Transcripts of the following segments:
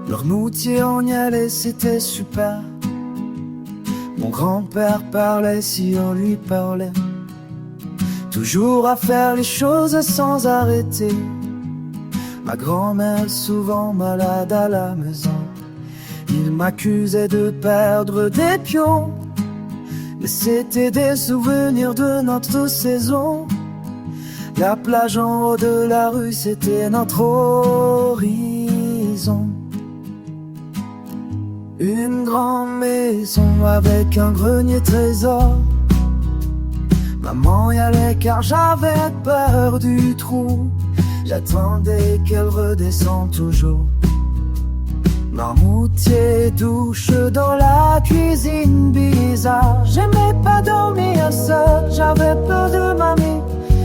Noirmoutier, on y allait, c'était super. Mon grand-père parlait si on lui parlait. Toujours à faire les choses sans arrêter. Ma grand-mère souvent malade à la maison. Il m'accusait de perdre des pions, mais c'était des souvenirs de notre saison. La plage en haut de la rue, c'était notre horizon. Une grande maison avec un grenier trésor. Maman y allait car j'avais peur du trou. J'attendais qu'elle redescende toujours. Noirmoutier, douche dans la cuisine bizarre. J'aimais pas dormir seul, j'avais peur de mamie.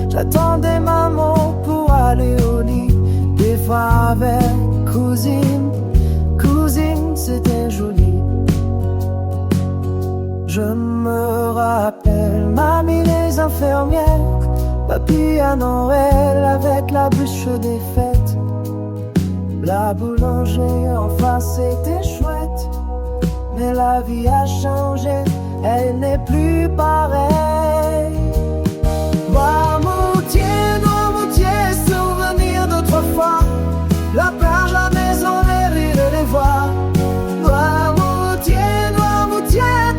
J'attendais maman pour aller au lit. Des fois avec cousine, c'était joli. Je me rappelle, mamie les infirmières, papy à Noël avec la bûche des fêtes. La boulangerie en face c'était chouette, mais la vie a changé, elle n'est plus pareille. Noirmoutier, souvenir d'autrefois. La plage, la maison, les rires et les voix. Noirmoutier,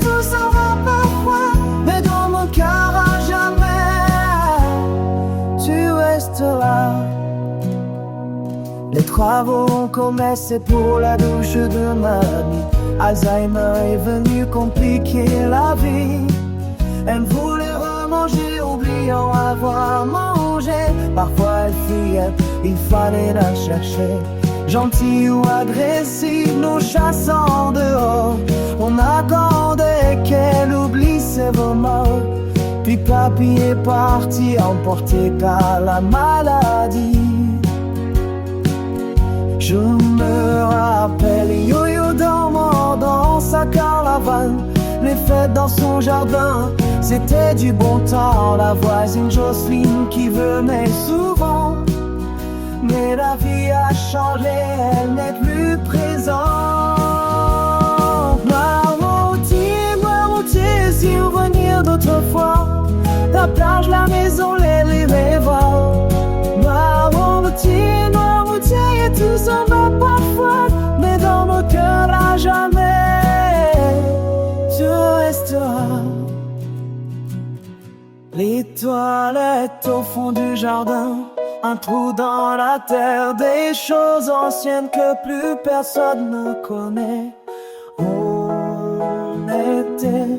tout s'en va parfois, mais dans mon cœur à jamais, tu resteras. Les travaux ont commencé pour la douche de mamie. Alzheimer est venu compliquer la vie. Elle voulait remanger, oubliant avoir mangé. Parfois elle fuyait, il fallait la chercher. Gentille ou agressive, nous chassant dehors. On attendait qu'elle oublie ses remords. Puis papy est parti, emporté par la maladie. Je me rappelle, yo-yo dormant dans sa caravane. Les fêtes dans son jardin, c'était du bon temps. La voisine Jocelyne qui venait souvent. Mais la vie a changé, elle n'est plus présente. Noirmoutier, souvenir d'autrefois. La plage, la maison, les rires et voix. Noirmoutier, tout s'en va parfois, mais dans mon cœur à jamais, tu resteras. Les toilettes au fond du jardin, un trou dans la terre, des choses anciennes que plus personne ne connaît. On était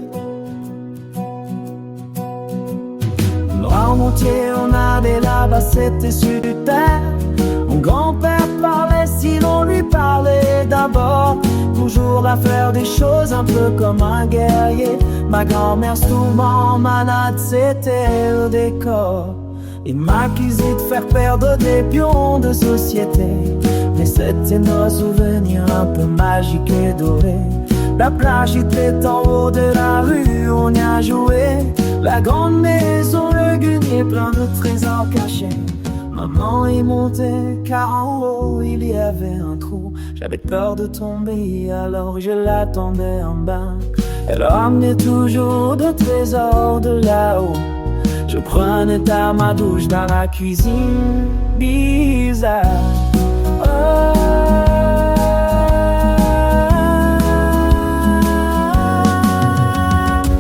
Noirmoutier, on allait là-bas, c'était super. Mon grand-père parlait si l'on lui parlait d'abord. Toujours à faire des choses un peu comme un guerrier. Ma grand-mère souvent malade, c'était le décor. Il m'accusait de faire perdre des pions de société. Mais c'était nos souvenirs un peu magiques et dorés. La plage était en haut de la rue, on y a joué. La grande maison, le grenier plein de trésors cachés. Maman est montée car en haut il y avait un trou. J'avais peur de tomber alors je l'attendais en bas. Elle ramenait toujours de trésors de là-haut. Je prenais à ma douche dans la cuisine bizarre. Oh.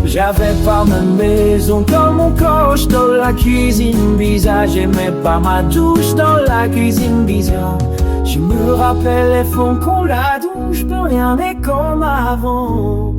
J'avais pas ma maison comme mon coche dans la cuisine bizarre. J'aimais pas ma douche dans la cuisine bizarre. Je me rappelle les fonds qu'on la douche, plus rien n'est comme avant.